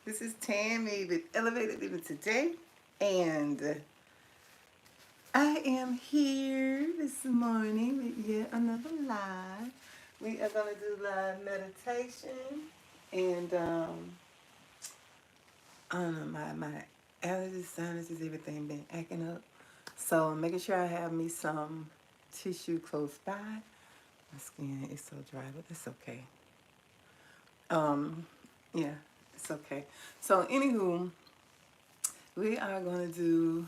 This is Tammy with Elevated Living Today, and I am here this morning with yet another live. We are going to do live meditation, and I don't know, my allergies, sinuses, everything been acting up. So I'm making sure I have me some tissue close by. My skin is so dry, but it's okay. Um, yeah, it's okay. So anywho, we are going to do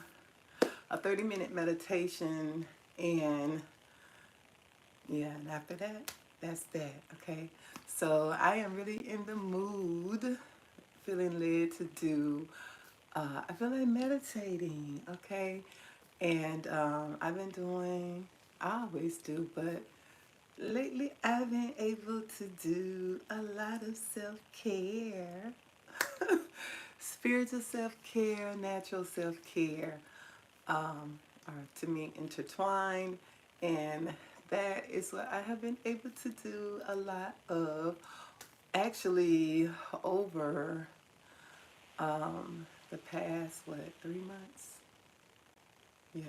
a 30-minute meditation, and yeah, and after that, that's that, okay? So I am really in the mood, feeling led to do, I feel like meditating, okay? And I've been doing, I always do, but lately I've been able to do a lot of self-care. Spiritual self-care, natural self-care, are to me intertwined, and that is what I have been able to do a lot of, actually, over the past, what, 3 months? Yeah.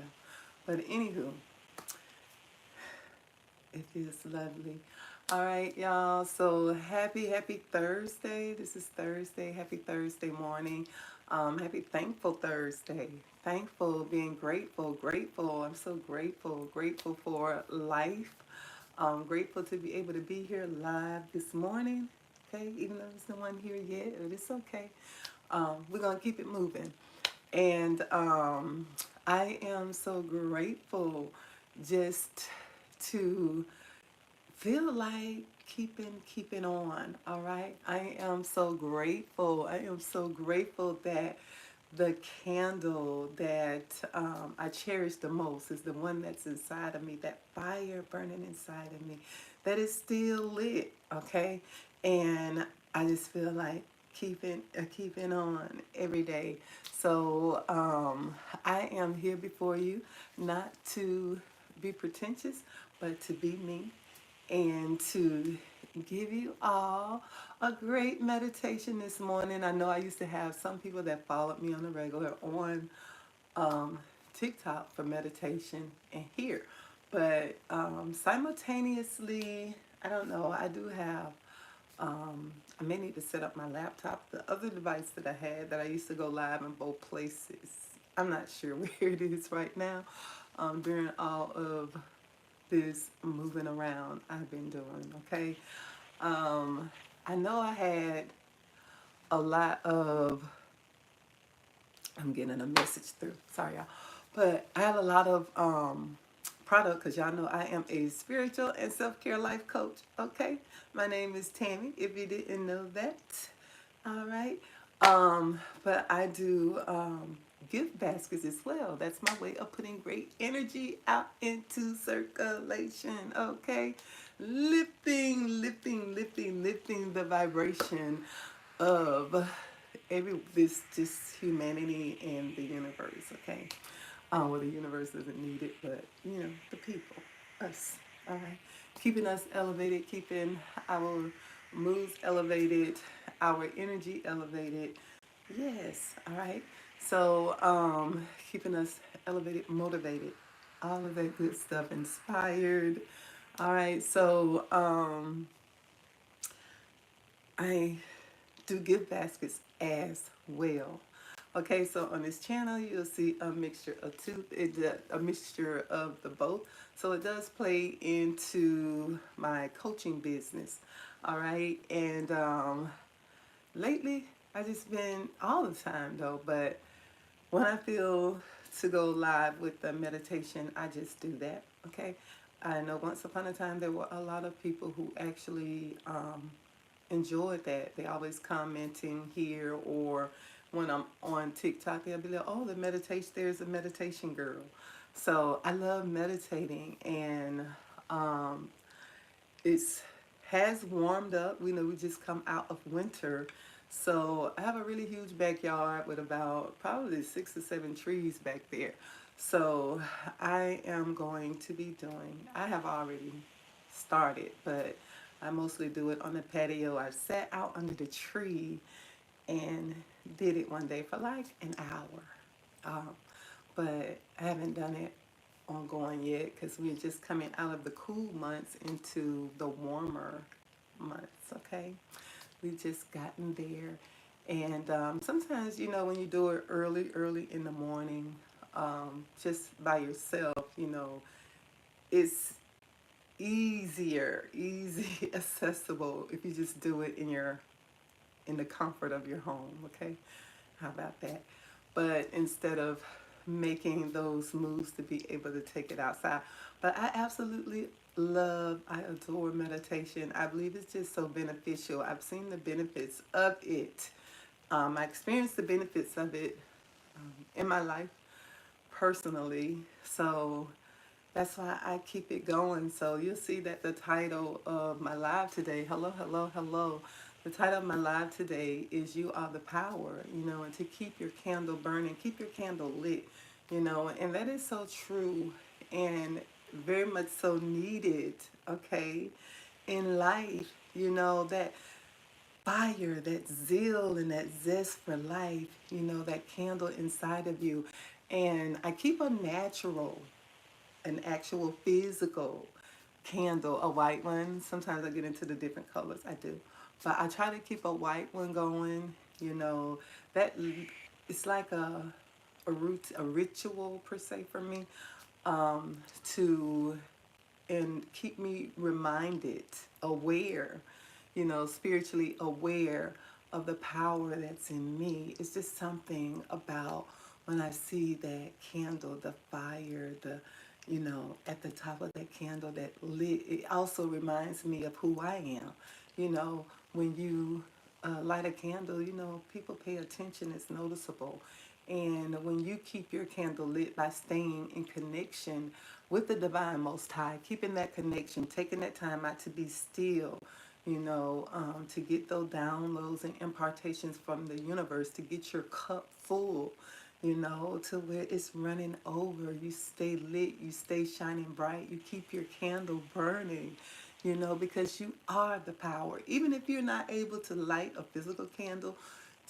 But anywho, it is lovely. All right, y'all. So happy Thursday. This is Thursday. Happy Thursday morning. Happy Thankful Thursday. Thankful, being grateful, grateful. I'm so grateful, grateful for life. Grateful to be able to be here live this morning. Okay, even though there's no one here yet, but it's okay. We're gonna keep it moving. And I am so grateful just to feel like keeping on. All right, I am so grateful. I am so grateful that the candle that I cherish the most is the one that's inside of me, that fire burning inside of me, that is still lit. Okay, and I just feel like keeping on every day. So I am here before you, not to be pretentious, but to be me, and to give you all a great meditation this morning. I know I used to have some people that followed me on a regular on TikTok for meditation and here, but simultaneously, I don't know, I do have, I may need to set up my laptop. The other device that I had that I used to go live in both places, I'm not sure where it is right now, during all of this moving around I've been doing, okay? I know I had a lot of, I'm getting a message through, sorry y'all, but I have a lot of product, because y'all know I am a spiritual and self-care life coach, okay? My name is Tammy, if you didn't know that, all right? But I do gift baskets as well. That's my way of putting great energy out into circulation, okay? Lifting the vibration of every this just humanity and the universe, okay? Well, the universe doesn't need it, but you know, the people, us, all right? Keeping us elevated, keeping our moods elevated, our energy elevated. Yes, all right. So, keeping us elevated, motivated, all of that good stuff, inspired. All right. So, I do gift baskets as well. Okay, so on this channel you'll see a mixture of a mixture of the both. So it does play into my coaching business. All right, and lately I just been all the time though, but when I feel to go live with the meditation, I just do that. Okay, I know once upon a time there were a lot of people who actually enjoyed that. They always commenting here, or when I'm on TikTok, they'll be like, "Oh, the meditation. There's a meditation girl." So I love meditating, and um, it's has warmed up. We know we just come out of winter, so I have a really huge backyard with about probably 6 or 7 trees back there. So I am going to be doing. I have already started, but I mostly do it on the patio. I sat out under the tree and did it one day for like an hour. Um, but I haven't done it ongoing yet because we're just coming out of the cool months into the warmer months, okay? We just gotten there. And sometimes, when you do it early in the morning, just by yourself, it's easy accessible if you just do it in the comfort of your home, okay? How about that? But instead of making those moves to be able to take it outside. But I absolutely I adore meditation. I believe it's just so beneficial. I've seen the benefits of it. I experienced the benefits of it in my life personally. So that's why I keep it going. So you'll see that the title of my live today, hello, hello, hello. The title of my live today is You Are the Power, and to keep your candle burning, keep your candle lit, and that is so true and very much so needed, okay, in life, that fire, that zeal, and that zest for life, that candle inside of you. And I keep an actual physical candle, a white one. Sometimes I get into the different colors. I do. But I try to keep a white one going, that it's like a ritual per se for me, to and keep me reminded, aware, spiritually aware of the power that's in me. It's just something about when I see that candle, the fire, at the top of that candle that lit. It also reminds me of who I am. When you light a candle, people pay attention, it's noticeable. And when you keep your candle lit by staying in connection with the Divine Most High, keeping that connection, taking that time out to be still, to get those downloads and impartations from the universe, to get your cup full, to where it's running over. You stay lit, you stay shining bright, you keep your candle burning, because you are the power. Even if you're not able to light a physical candle,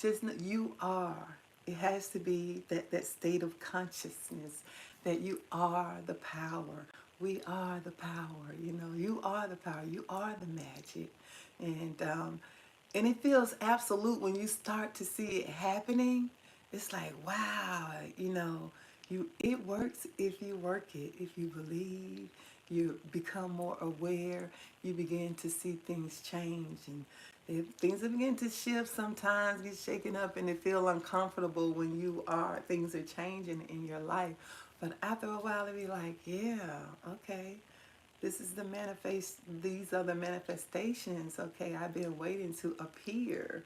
just know you are. It has to be that state of consciousness that you are the power. We are the power, you are the power, you are the magic. And it feels absolute when you start to see it happening. It's like, wow, it works if you work it, if you believe, you become more aware, you begin to see things change, and if things begin to shift, sometimes get shaken up and it feel uncomfortable when things are changing in your life. But after a while it be like, yeah, okay, this is these are the manifestations, okay? I've been waiting to appear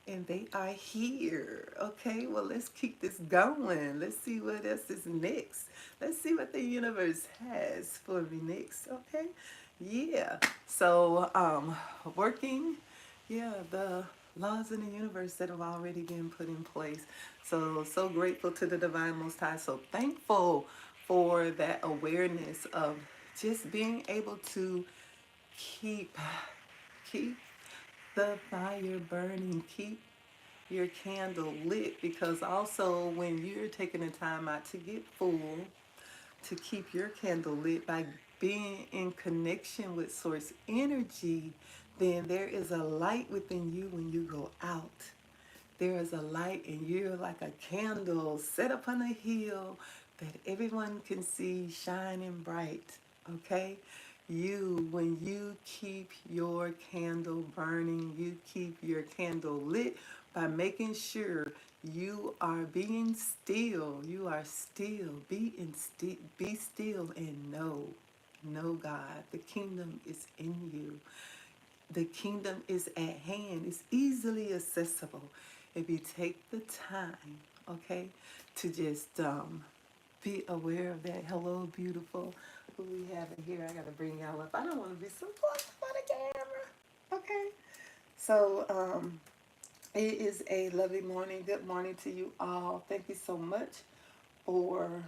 and they are here. Okay, well, let's keep this going. Let's see what else is next. Let's see what the universe has for me next, okay? Yeah. So, working, yeah, the laws in the universe that have already been put in place. So grateful to the Divine Most High. So thankful for that awareness of just being able to keep keep the fire burning, keep your candle lit, because also when you're taking the time out to get full, to keep your candle lit by being in connection with source energy, then there is a light within you when you go out. There is a light, and you're like a candle set upon a hill that everyone can see shining bright. Okay? When you keep your candle burning, you keep your candle lit by making sure you are being still. You are still. Be still and know God. The kingdom is in you. The kingdom is at hand. It's easily accessible if you take the time, okay, to just be aware of that. Hello, beautiful. Who we have in here? I gotta bring y'all up. I don't want to be so close by the camera. Okay. So it is a lovely morning. Good morning to you all. Thank you so much for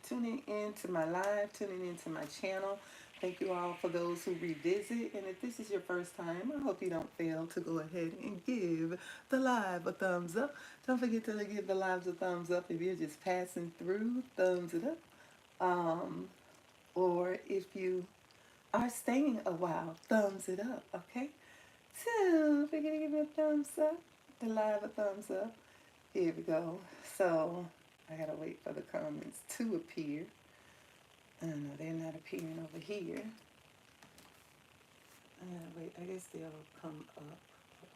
tuning in to my live, tuning into my channel. Thank you all for those who revisit. And if this is your first time, I hope you don't fail to go ahead and give the live a thumbs up. Don't forget to give the lives a thumbs up if you're just passing through, thumbs it up. Um, or if you are staying a while, thumbs it up, okay? So, don't forget to give me a thumbs up, the live a thumbs up. Here we go. So, I gotta wait for the comments to appear. I don't know, they're not appearing over here. Wait, I guess they'll come up.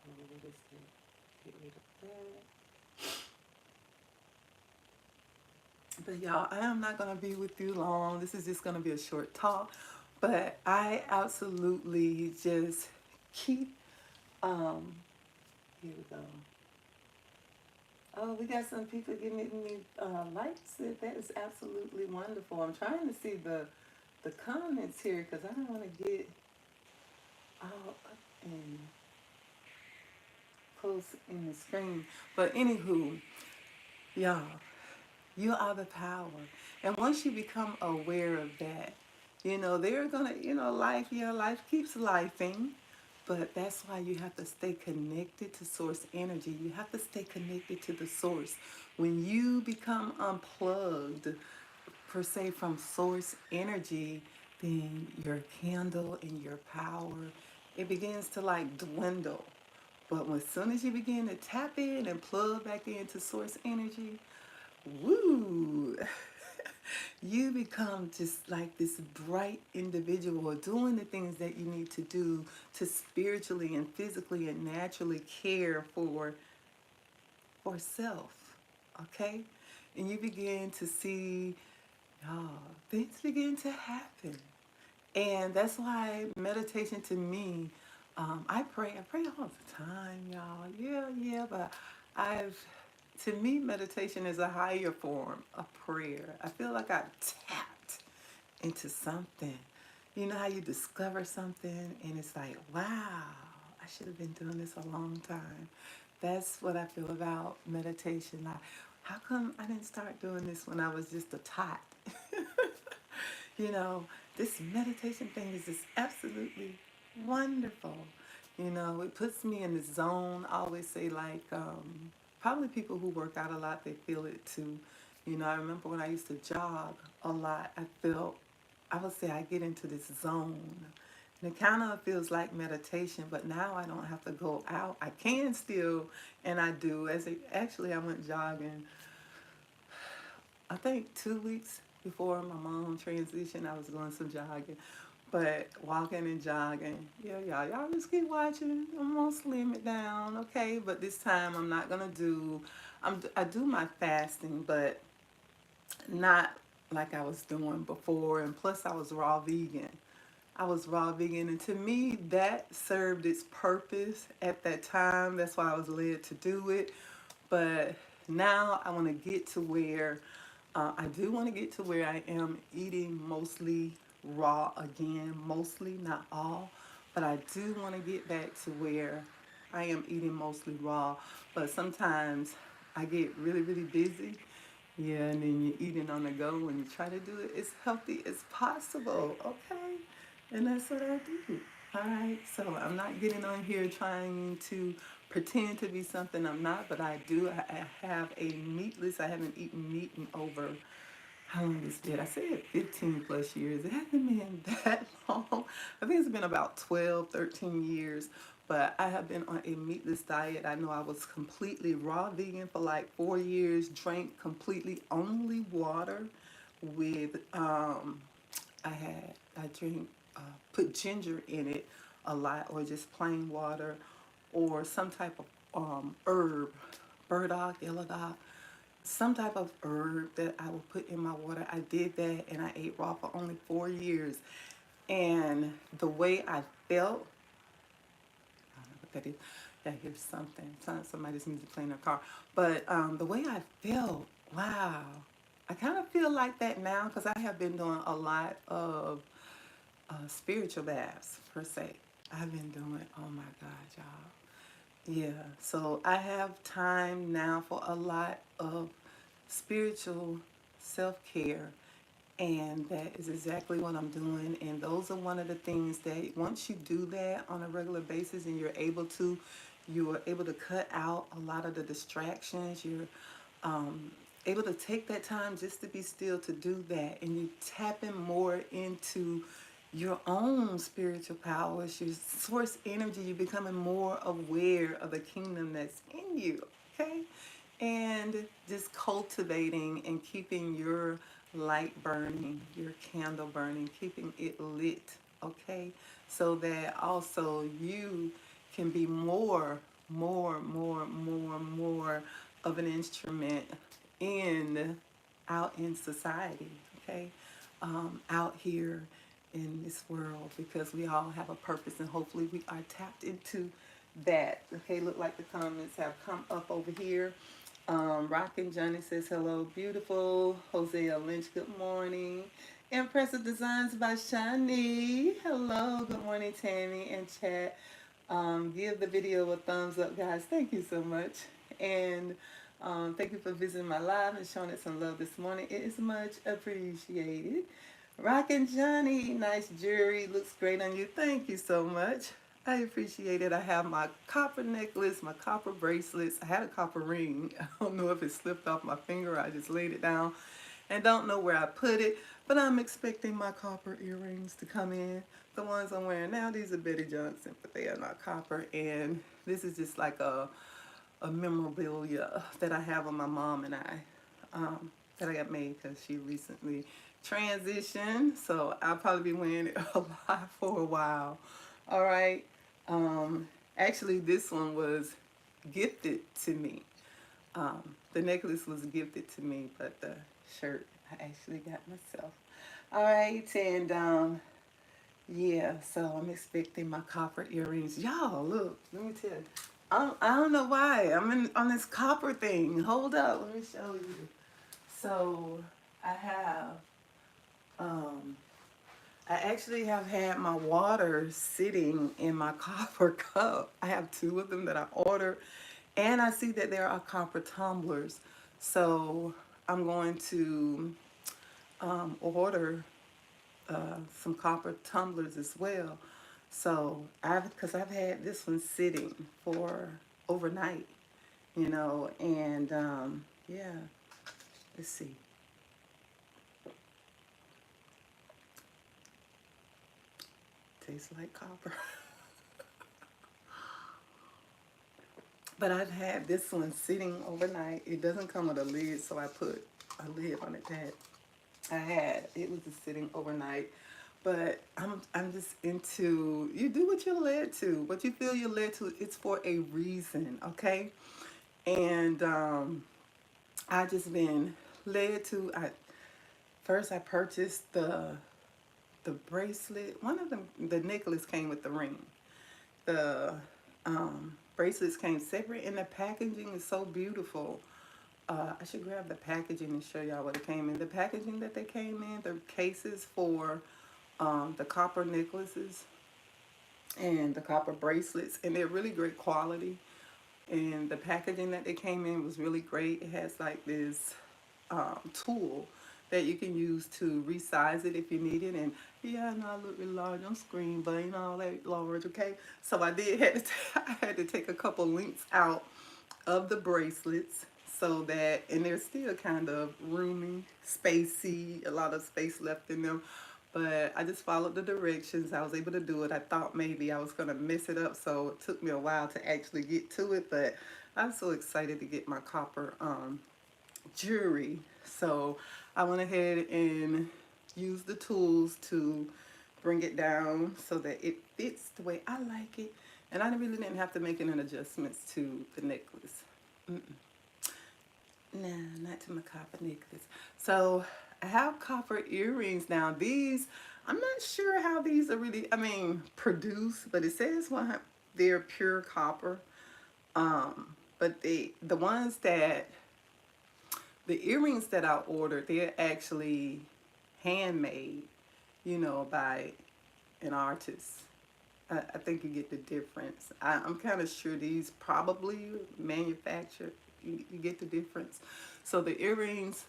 What is that? Get rid of that. But y'all, I am not going to be with you long. This is just going to be a short talk. But I absolutely just keep, um, here we go. Oh, we got some people giving me likes. That is absolutely wonderful. I'm trying to see the comments here because I don't want to get all up and close in the screen. But anywho, y'all, you are the power. And once you become aware of that, they're gonna, life, life keeps lifing. But that's why you have to stay connected to source energy. You have to stay connected to the source. When you become unplugged, per se, from source energy, then your candle and your power, it begins to like dwindle. But as soon as you begin to tap in and plug back into source energy, woo, you become just like this bright individual doing the things that you need to do to spiritually and physically and naturally care for self. Okay? And you begin to see, oh, things begin to happen. And that's why meditation to me, I pray all the time, y'all. Yeah, but I've, to me, meditation is a higher form of prayer. I feel like I've tapped into something. You know how you discover something and it's like, wow, I should have been doing this a long time. That's what I feel about meditation. Like, how come I didn't start doing this when I was just a tot? you know, this meditation thing is just absolutely wonderful. It puts me in the zone. I always say, like, probably people who work out a lot, they feel it too. I remember when I used to jog a lot, I would say I get into this zone. And it kind of feels like meditation, but now I don't have to go out. I can still, and I do. Actually, I went jogging, I think 2 weeks before my mom transitioned. I was doing some jogging. But walking and jogging, yeah, y'all just keep watching. I'm gonna slim it down, okay? But this time I'm not gonna do. I do my fasting, but not like I was doing before. And plus, I was raw vegan. And to me, that served its purpose at that time. That's why I was led to do it. But now I want to get to where I do want to get to where I am eating mostly raw again, mostly, not all, but I do want to get back to where I am eating mostly raw. But sometimes I get really, really busy. Yeah, and then you're eating on the go and you try to do it as healthy as possible, okay? And that's what I do. All right, so I'm not getting on here trying to pretend to be something I'm not, but I do. I have a meatless. I haven't eaten meat in over, how long has it been? I said 15 plus years. It hasn't been that long. I think it's been about 12, 13 years. But I have been on a meatless diet. I know I was completely raw vegan for like 4 years, drank completely only water with, I drink, put ginger in it a lot, or just plain water, or some type of herb, burdock, yellow, some type of herb that I would put in my water. I did that and I ate raw for only 4 years. And the way I felt, I don't know what that is. Yeah, here's something. Somebody's music playing in their car. But the way I felt, wow. I kind of feel like that now because I have been doing a lot of spiritual baths, per se. I've been doing, oh my God, y'all. Yeah, so I have time now for a lot of spiritual self care. And that is exactly what I'm doing. And those are one of the things that once you do that on a regular basis and you are able to cut out a lot of the distractions. You're able to take that time just to be still to do that. And you tap in more into your own spiritual powers, your source energy. You're becoming more aware of the kingdom that's in you. Okay? And just cultivating and keeping your light burning, your candle burning, keeping it lit, okay? So that also you can be more of an instrument in out in society, okay? Out here in this world, because we all have a purpose and hopefully we are tapped into that. Okay, look like the comments have come up over here. Rockin' Johnny says hello, beautiful. Hosea Lynch, good morning. Impressive Designs by Shani. Hello, good morning, Tammy and chat. Give the video a thumbs up, guys. Thank you so much. And thank you for visiting my live and showing it some love this morning. It is much appreciated. Rockin' Johnny, nice jewelry. Looks great on you. Thank you so much. I appreciate it. I have my copper necklace, my copper bracelets. I had a copper ring. I don't know if it slipped off my finger. I just laid it down and don't know where I put it. But I'm expecting my copper earrings to come in. The ones I'm wearing now, these are Betty Johnson, but they are not copper. And this is just like a memorabilia that I have on my mom and I, that I got made because she recently transitioned. So I'll probably be wearing it a lot for a while. All right. Actually, this one was gifted to me. The necklace was gifted to me, but the shirt I actually got myself. All right, and yeah, so I'm expecting my copper earrings. Y'all, look, let me tell you. I don't know why I'm on this copper thing. Hold up, let me show you. So I have um, I actually have had my water sitting in my copper cup. I have two of them that I ordered, and I see that there are copper tumblers. So I'm going to order some copper tumblers as well. So because I've had this one sitting for overnight, and yeah, let's see. Tastes like copper. But I've had this one sitting overnight. It doesn't come with a lid, so I put a lid on it that I had. It was just sitting overnight. But I'm just into, you do what you're led to. What you feel you're led to, it's for a reason, okay? And I just been led to. First I purchased the bracelet. One of them, the necklace came with the ring. The bracelets came separate, and the packaging is so beautiful. I should grab the packaging and show y'all what it came in. The packaging that they came in, the cases for the copper necklaces and the copper bracelets, and they're really great quality. And the packaging that they came in was really great. It has like this tool that you can use to resize it if you need it. And yeah, I know I look really large on screen, but ain't all that large, okay? So I did had to I had to take a couple links out of the bracelets so that, and they're still kind of roomy, spacey, a lot of space left in them. But I just followed the directions. I was able to do it. I thought maybe I was going to mess it up, so it took me a while to actually get to it. But I'm so excited to get my copper jewelry. So I went ahead and used the tools to bring it down so that it fits the way I like it. And I really didn't have to make any adjustments to the necklace. Mm-mm. Nah, not to my copper necklace. So I have copper earrings now. These, I'm not sure how these are really, produced, but it says they're pure copper. But the ones that, the earrings that I ordered, they're actually handmade, by an artist. I think you get the difference. I'm kind of sure these probably manufactured. You get the difference. So the earrings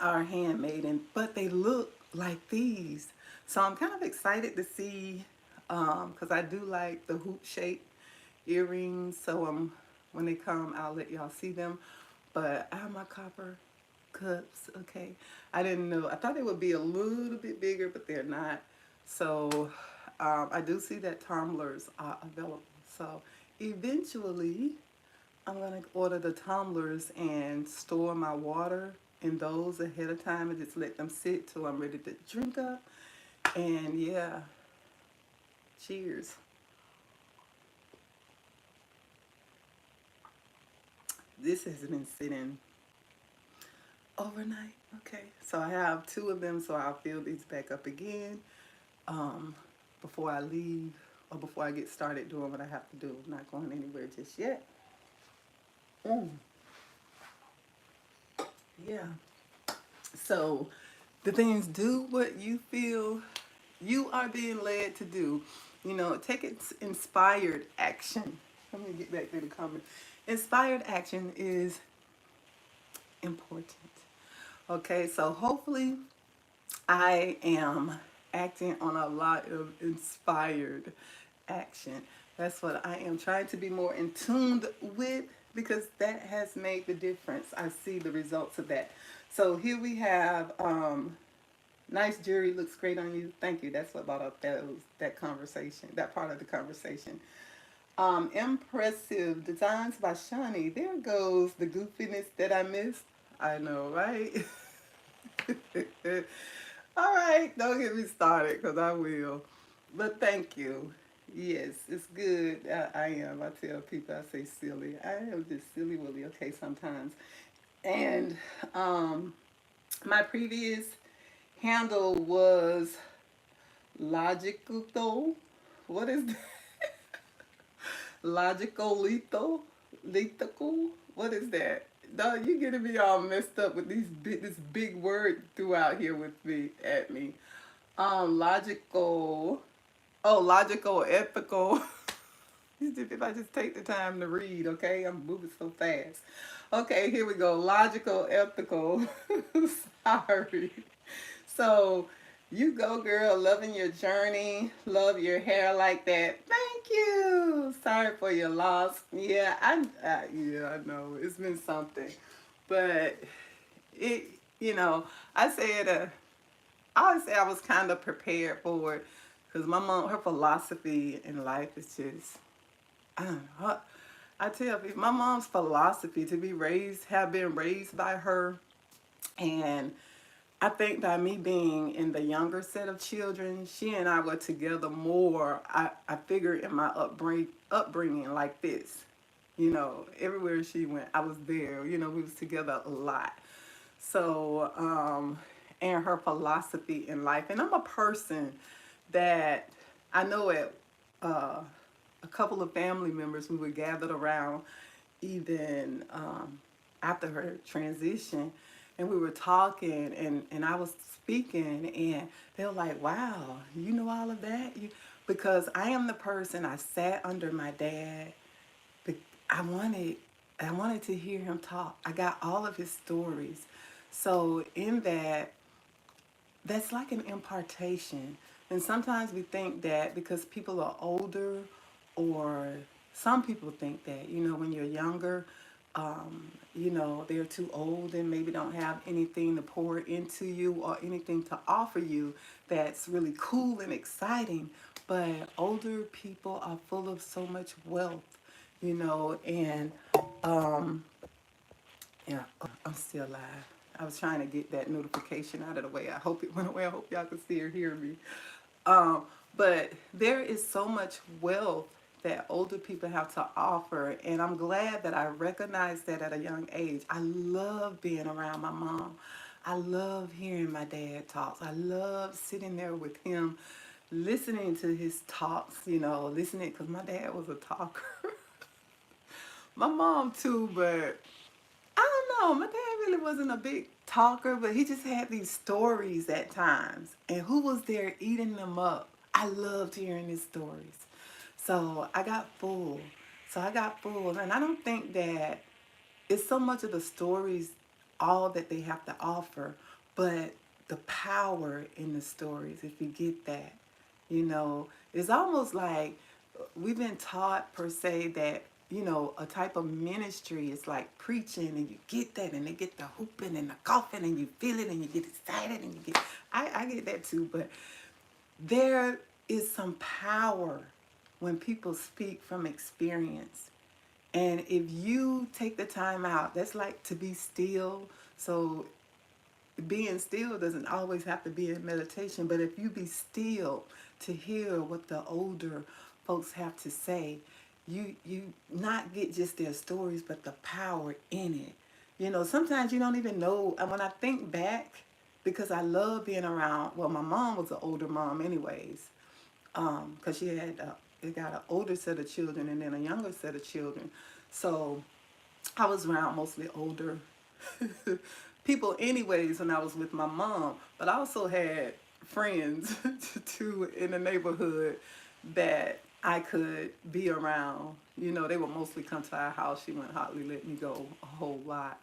are handmade, and but they look like these. So I'm kind of excited to see, because I do like the hoop shape earrings. So when they come, I'll let y'all see them. But I have my copper cups. Okay, I didn't know. I thought they would be a little bit bigger, but they're not. So I do see that tumblers are available. So eventually, I'm gonna order the tumblers and store my water in those ahead of time and just let them sit till I'm ready to drink up. And yeah, cheers. This has been sitting overnight. Okay, so I have two of them, so I'll fill these back up again um, before I leave or before I get started doing what I have to do. I'm not going anywhere just yet. Mm, yeah. So the things, do what you feel you are being led to do. You know, take it inspired action. Let me get back to the comment. Inspired action is important. Okay, so hopefully I am acting on a lot of inspired action. That's what I am trying to be more in tune with, because that has made the difference. I see the results of that. So here we have nice jewelry, looks great on you. Thank you. That's what brought up that conversation, that part of the conversation. Impressive designs by Shani. There goes the goofiness that I missed. I know, right? All right, don't get me started because I will. But thank you. Yes, it's good. I am. I tell people, I say silly. I am just silly willy, okay, sometimes. And my previous handle was logical though. What is that? Logical lethal? Lethal? What is that? No, you getting me all messed up with this big word throughout here with me at me. Logical. Oh, logical, ethical. If I just take the time to read, okay? I'm moving so fast. Okay, here we go. Logical, ethical. Sorry. So, you go, girl. Loving your journey. Love your hair like that. Thank you. Sorry for your loss. Yeah, yeah, I know it's been something, but it, you know, I said, I always say I was kind of prepared for it, because my mom, her philosophy in life is just, I don't know. I tell people, my mom's philosophy to be raised, have been raised by her, and I think by me being in the younger set of children, she and I were together more. I figure in my upbringing like this. You know, everywhere she went, I was there. You know, we was together a lot. So, and her philosophy in life. And I'm a person that I know at a couple of family members, we were gathered around even after her transition, and we were talking, and I was speaking, and they were like, wow, you know all of that? Because I am the person, I sat under my dad. I wanted, I wanted to hear him talk. I got all of his stories. So in that, that's like an impartation. And sometimes we think that because people are older, or some people think that, you know, when you're younger, you know, they're too old and maybe don't have anything to pour into you or anything to offer you that's really cool and exciting. But older people are full of so much wealth, you know, and yeah, I'm still live. I was trying to get that notification out of the way. I hope it went away. I hope y'all can see or hear me. Um, but there is so much wealth that older people have to offer, and I'm glad that I recognized that at a young age. I love being around my mom. I love hearing my dad talk. I love sitting there with him, listening to his talks, you know, listening, because my dad was a talker. My mom too, but I don't know. My dad really wasn't a big talker, but he just had these stories at times. And who was there eating them up? I loved hearing his stories. So I got full. So I got full. And I don't think that it's so much of the stories all that they have to offer, but the power in the stories, if you get that, it's almost like we've been taught per se that, a type of ministry is like preaching, and you get that, and they get the hooping and the coughing, and you feel it, and you get excited, and you get, I get that too, but there is some power when people speak from experience. And if you take the time out, that's like to be still. So being still doesn't always have to be in meditation, but if you be still to hear what the older folks have to say, you not get just their stories, but the power in it. Sometimes you don't even know. And when I think back, because I love being around, well, my mom was an older mom anyways, because she had it got an older set of children and then a younger set of children. So I was around mostly older people anyways when I was with my mom, but I also had friends too in the neighborhood that I could be around. They would mostly come to our house. She wouldn't hardly let me go a whole lot.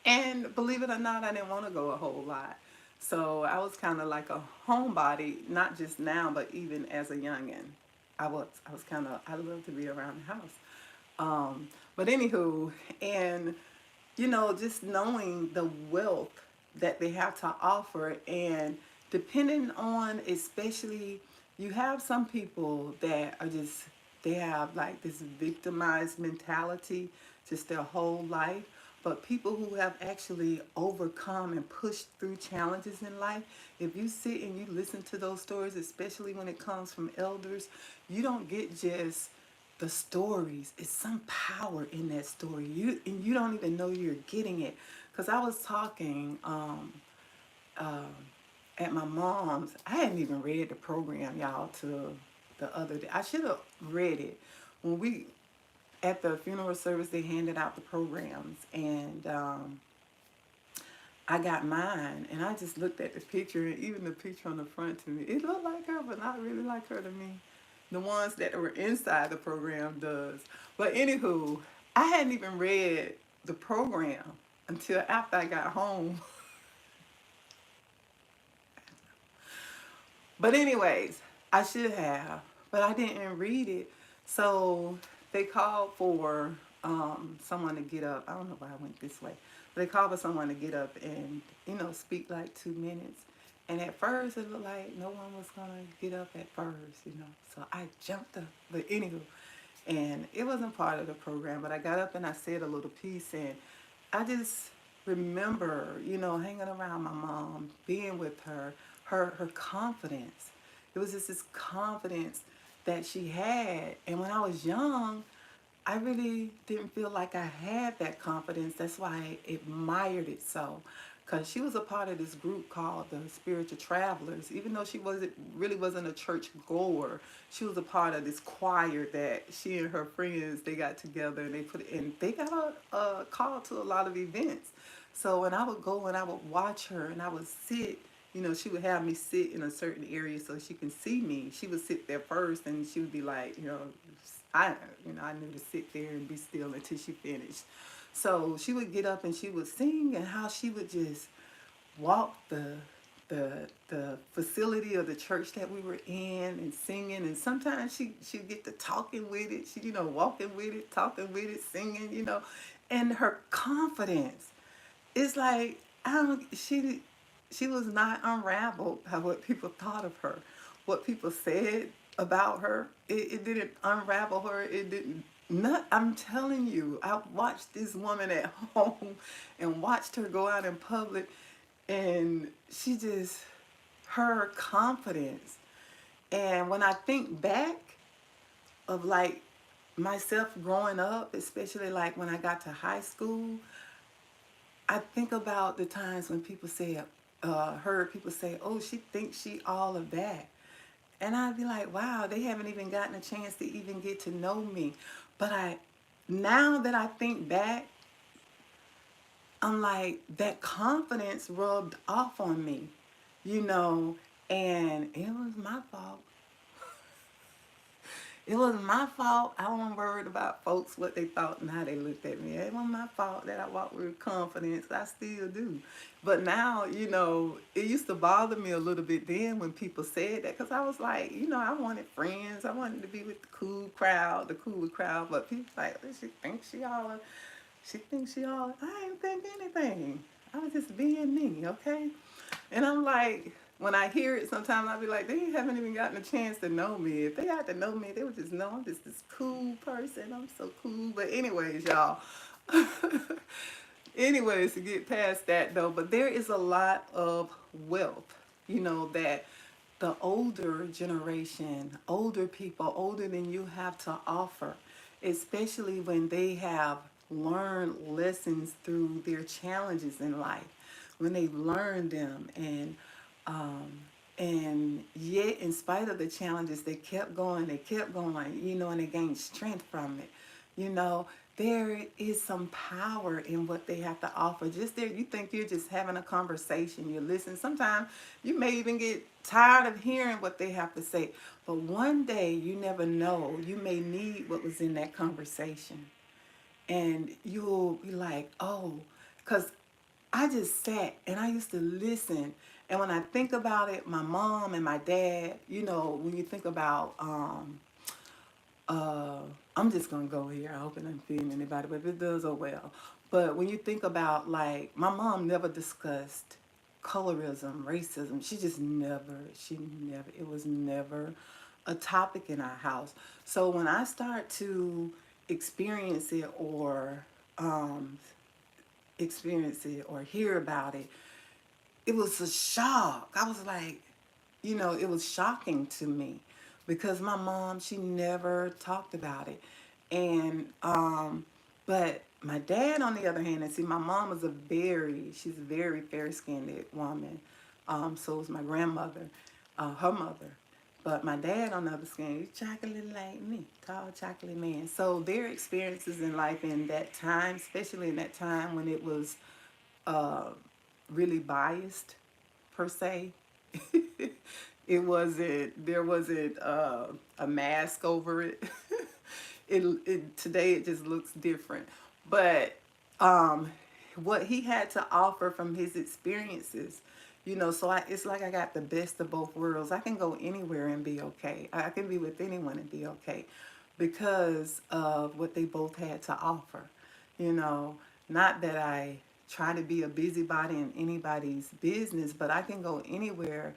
And believe it or not, I didn't want to go a whole lot. So I was kind of like a homebody, not just now, but even as a youngin. I was kind of, I loved to be around the house. But anywho, and just knowing the wealth that they have to offer, and depending on, especially, you have some people that are just, they have like this victimized mentality just their whole life. But people who have actually overcome and pushed through challenges in life, if you sit and you listen to those stories, especially when it comes from elders, you don't get just the stories. It's some power in that story. You don't even know you're getting it. Because I was talking uh, at my mom's. I hadn't even read the program, y'all, to the other day. I should have read it. When we, at the funeral service, they handed out the programs, and I got mine, and I just looked at the picture, and even the picture on the front to me, it looked like her, but not really like her to me. The ones that were inside the program does. But anywho, I hadn't even read the program until after I got home. But anyways, I should have, but I didn't read it. So they called for someone to get up. I don't know why I went this way. But they called for someone to get up and, speak like 2 minutes. And at first it looked like no one was going to get up at first. So I jumped up. But anywho, and it wasn't part of the program, but I got up and I said a little piece, and I just remember, hanging around my mom, being with her, her confidence. It was just this confidence that she had. And when I was young, I really didn't feel like I had that confidence. That's why I admired it so. Because she was a part of this group called the Spiritual Travelers. Even though she really wasn't a church goer, she was a part of this choir that she and her friends, they got together, and they got a call to a lot of events. So when I would go and I would watch her and I would sit, she would have me sit in a certain area so she can see me. She would sit there first, and she would be like, I knew to sit there and be still until she finished. So she would get up and she would sing, and how she would just walk the facility of the church that we were in and singing. And sometimes she'd get to talking with it, walking with it, talking with it, singing. And her confidence, it's like, I don't, she was not unraveled by what people thought of her, what people said about her. It didn't unravel her. It didn't. Not, I'm telling you, I watched this woman at home and watched her go out in public, and her confidence. And when I think back of like myself growing up, especially like when I got to high school, I think about the times when people say, heard people say, "Oh, she thinks she all of that." And I'd be like, wow, they haven't even gotten a chance to even get to know me. But now that I think back, I'm like, that confidence rubbed off on me, and it was my fault. It wasn't my fault. I wasn't worried about folks, what they thought and how they looked at me. It wasn't my fault that I walked with confidence. I still do. But now, it used to bother me a little bit then when people said that, because I was like, I wanted friends. I wanted to be with the cool crowd, the cooler crowd. But people like, she thinks she all, I ain't think anything. I was just being me, okay? And I'm like, when I hear it, sometimes I'll be like, they haven't even gotten a chance to know me. If they got to know me, they would just know I'm just this cool person. I'm so cool. But anyways, y'all. Anyways, to get past that though, but there is a lot of wealth, that the older generation, older people, older than you have to offer, especially when they have learned lessons through their challenges in life, when they've learned them, um, and yet in spite of the challenges, they kept going, and they gained strength from it. You know, there is some power in what they have to offer. Just there, you think you're just having a conversation, you listen. Sometimes you may even get tired of hearing what they have to say. But one day, you never know, you may need what was in that conversation. And you'll be like, oh, because I just sat and I used to listen. And when I think about it, my mom and my dad, when you think about uh, I'm just gonna go here. I hope it doesn't offend anybody, but if it does, oh well. But when you think about, like, my mom never discussed colorism, racism. She never. It was never a topic in our house. So when I start to experience it or um, hear about it, it was a shock. I was like, it was shocking to me because my mom, she never talked about it. And, but my dad, on the other hand, and see, my mom was she's a very fair skinned woman. So was my grandmother, her mother. But my dad, on the other skin, he's chocolate like me, tall chocolate man. So their experiences in life in that time, especially in that time when it was uh, really biased per se. There wasn't a mask over it. Today it just looks different. But um, what he had to offer from his experiences, so it's like I got the best of both worlds. I can go anywhere and be okay. I can be with anyone and be okay because of what they both had to offer. You know, not that I try to be a busybody in anybody's business, but I can go anywhere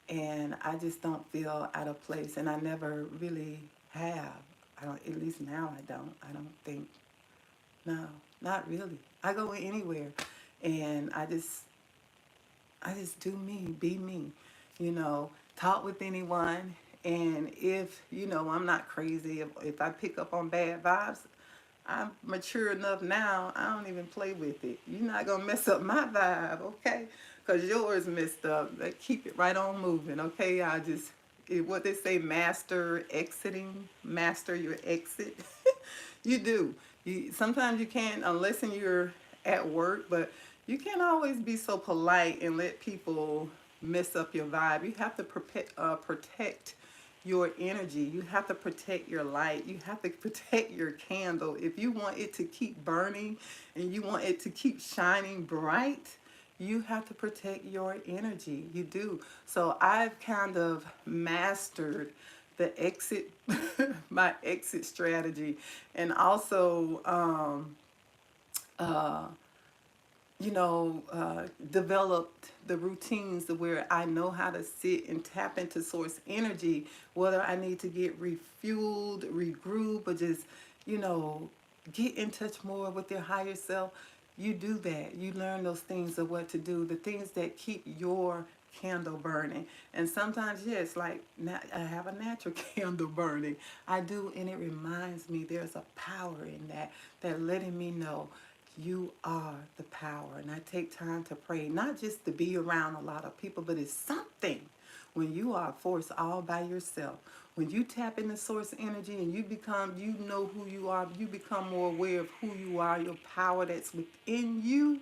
and I just don't feel out of place. And I never really have. I don't, at least now I don't. I don't think, no, not really. I go anywhere and I just do me, be me, talk with anyone. And if, I'm not crazy, if I pick up on bad vibes, I'm mature enough now, I don't even play with it. You're not going to mess up my vibe, okay? Because yours messed up. Like, keep it right on moving, okay? What they say, master your exit. You do. Sometimes you can't, unless you're at work, but you can't always be so polite and let people mess up your vibe. You have to protect your energy. You have to protect your light. You have to protect your candle. If you want it to keep burning and you want it to keep shining bright, you have to protect your energy. You do. So I've kind of mastered the exit, my exit strategy, and also uh, developed the routines to where I know how to sit and tap into source energy, whether I need to get refueled, regroup, or just, you know, get in touch more with your higher self. You do that. You learn those things of what to do, the things that keep your candle burning. And sometimes, yes, like I have a natural candle burning. I do, and it reminds me there's a power in that letting me know you are the power. And I take time to pray, not just to be around a lot of people, but it's something when you are a force all by yourself. When you tap into source energy and you know who you are, you become more aware of who you are, your power that's within you.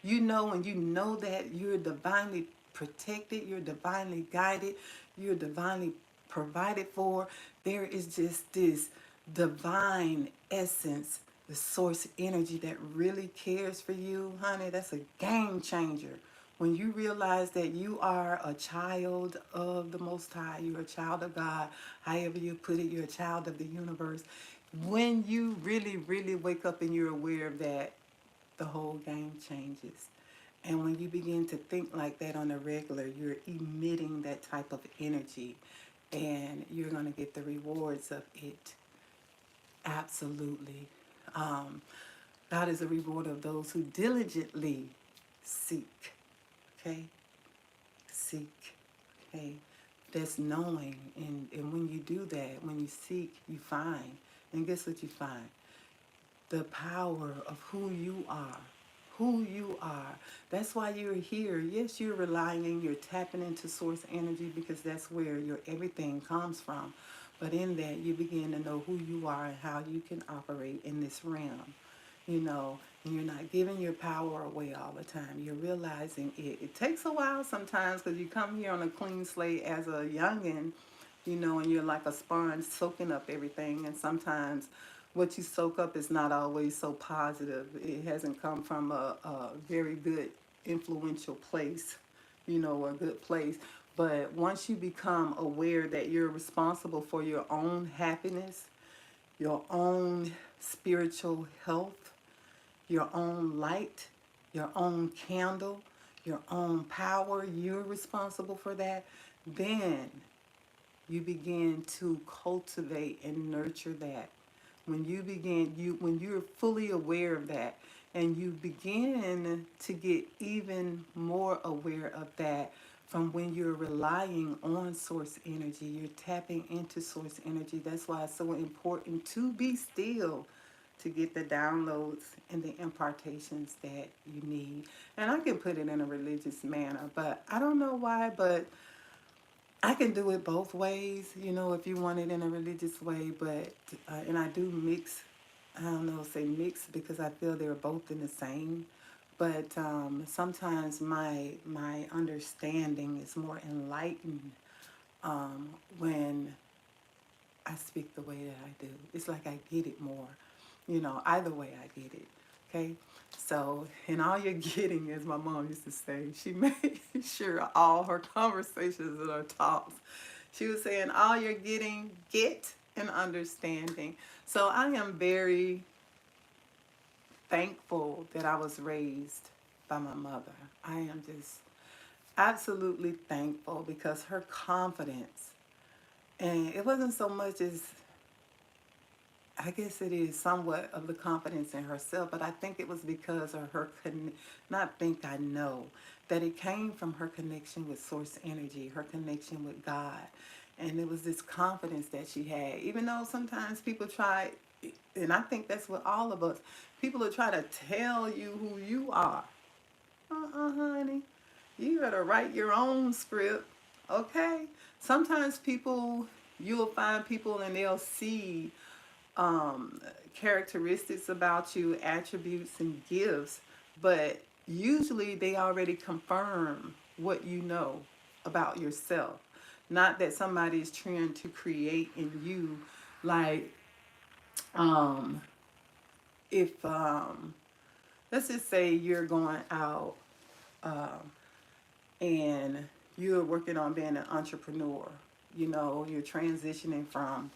And you know that you're divinely protected, you're divinely guided, you're divinely provided for. There is just this divine essence, the source energy that really cares for you, honey. That's a game changer. When you realize that you are a child of the Most High, you're a child of God, however you put it, you're a child of the universe. When you really, really wake up and you're aware of that, the whole game changes. And when you begin to think like that on a regular, you're emitting that type of energy and you're going to get the rewards of it. Absolutely. Um, God is a reward of those who diligently seek. Okay? Seek. Okay? That's knowing. And when you do that, when you seek, you find. And guess what you find? The power of who you are. Who you are. That's why you're here. Yes, you're relying, you're tapping into source energy because that's where your everything comes from. But in that, you begin to know who you are and how you can operate in this realm. You know, and you're not giving your power away all the time. You're realizing it. It takes a while sometimes because you come here on a clean slate as a youngin', you know, and you're like a sponge soaking up everything. And sometimes what you soak up is not always so positive. It hasn't come from a very good, influential place, you know, a good place. But once you become aware that you're responsible for your own happiness, your own spiritual health, your own light, your own candle, your own power, you're responsible for that, then you begin to cultivate and nurture that. When you're fully aware of that and you begin to get even more aware of that from when you're relying on source energy, you're tapping into source energy. That's why it's so important to be still to get the downloads and the impartations that you need. And I can put it in a religious manner, but I don't know why, but I can do it both ways, you know, if you want it in a religious way, but, and I do mix, I don't know, say mix because I feel they're both in the same. But sometimes my understanding is more enlightened when I speak the way that I do. It's like I get it more. You know, either way I get it. Okay? So, and all you're getting, as my mom used to say, she made sure all her conversations and her talks, she was saying, all you're getting, get an understanding. So I am very thankful that I was raised by my mother. I am just absolutely thankful because her confidence, and it wasn't so much as, I guess it is somewhat of the confidence in herself, but I think it was because of her, not think, I know, that it came from her connection with source energy, her connection with God. And it was this confidence that she had, even though sometimes people try, and I think that's what all of us, people will try to tell you who you are. Honey. You gotta write your own script, okay? Sometimes people, you'll find people and they'll see um, characteristics about you, attributes and gifts, but usually they already confirm what you know about yourself. Not that somebody is trying to create in you, like, um, if, let's just say you're going out um, and you're working on being an entrepreneur, you know, you're transitioning from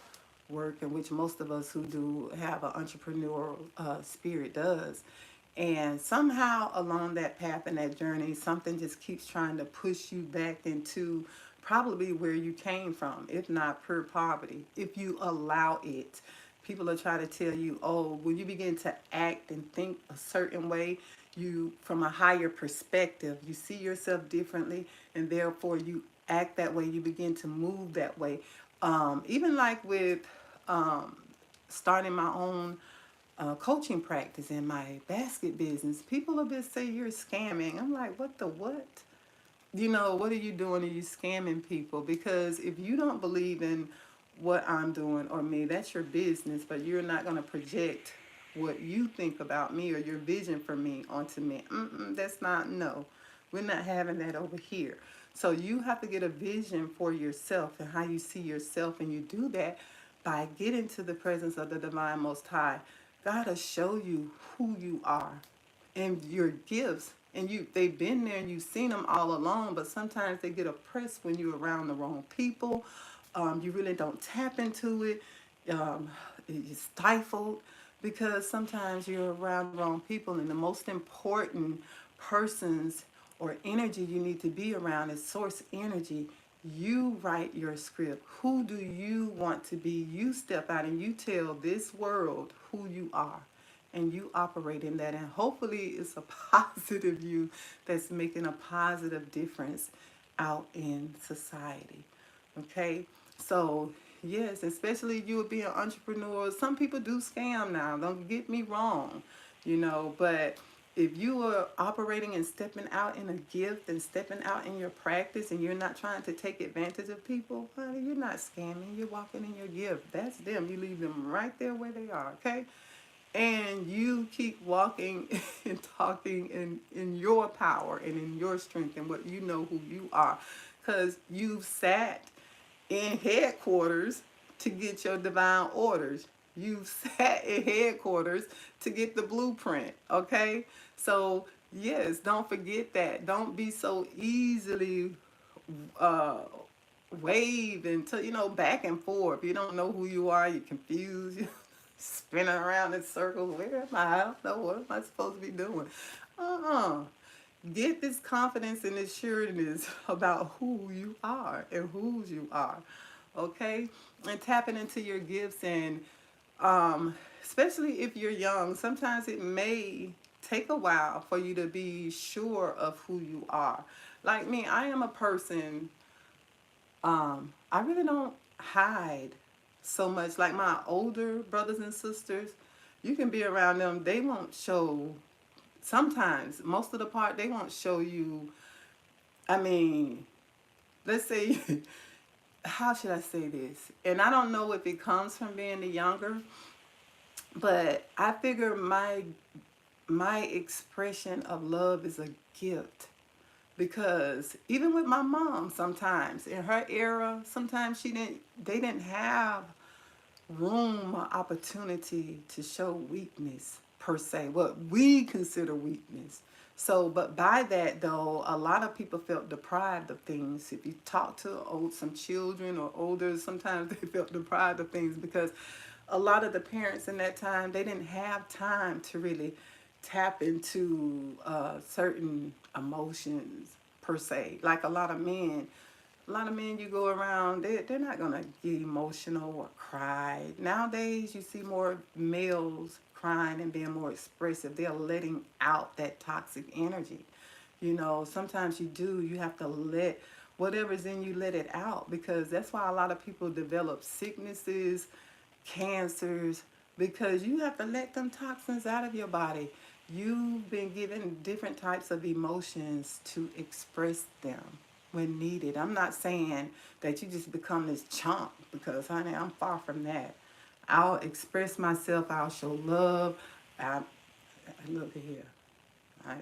work, in which most of us who do have an entrepreneurial spirit does. And somehow along that path and that journey, something just keeps trying to push you back into probably where you came from, if not pure poverty, if you allow it. People will try to tell you, oh, when you begin to act and think a certain way, you, from a higher perspective, you see yourself differently, and therefore you act that way, you begin to move that way. Even like with um, starting my own coaching practice in my basket business, people will just say you're scamming. I'm like, what the what? You know, what are you doing? Are you scamming people? Because if you don't believe in what I'm doing or me, that's your business, but you're not going to project what you think about me or your vision for me onto me. That's not, no. We're not having that over here. So you have to get a vision for yourself and how you see yourself, and you do that by getting to the presence of the divine most high. God will show you who you are and your gifts. And they've been there and you've seen them all along, but sometimes they get oppressed when you're around the wrong people. You really don't tap into it. Um, you're stifled because sometimes you're around the wrong people, and the most important persons or energy you need to be around is source energy. You write your script. Who do you want to be? You step out and you tell this world who you are, and you operate in that, and hopefully it's a positive you that's making a positive difference out in society. Okay, so yes, especially you being an entrepreneur, some people do scam now, don't get me wrong, but if you are operating and stepping out in a gift and stepping out in your practice, and you're not trying to take advantage of people, honey, you're not scamming, you're walking in your gift. That's them. You leave them right there where they are, okay? And you keep walking and talking in your power and in your strength and what you know who you are. Because you've sat in headquarters to get your divine orders. You've sat in headquarters to get the blueprint, okay? So, yes, don't forget that. Don't be so easily uh, wave until back and forth. You don't know who you are. You're confused. Spinning around in circles. Where am I? I don't know. What am I supposed to be doing? Uh-uh. Get this confidence and assuredness about who you are and whose you are. Okay? And tapping into your gifts, and especially if you're young, sometimes it may take a while for you to be sure of who you are. Like me, I am a person, I really don't hide so much. Like my older brothers and sisters, you can be around them, they won't show, sometimes, most of the part, they won't show you. I mean, let's say, how should I say this? And I don't know if it comes from being the younger, but I figure my expression of love is a gift. Because even with my mom, sometimes in her era, sometimes they didn't have room or opportunity to show weakness per se, what we consider weakness. So, but by that though, a lot of people felt deprived of things. If you talk to some children or older, sometimes they felt deprived of things because a lot of the parents in that time, they didn't have time to really tap into certain emotions per se. Like a lot of men you go around, they're not going to get emotional or cry. Nowadays, you see more males crying and being more expressive. They're letting out that toxic energy. Sometimes you have to let whatever's in you, let it out, because that's why a lot of people develop sicknesses, cancers, because you have to let them toxins out of your body. You've been given different types of emotions to express them when needed. I'm not saying that you just become this chump, because, honey, I'm far from that. I'll express myself. I'll show love. Look here. I,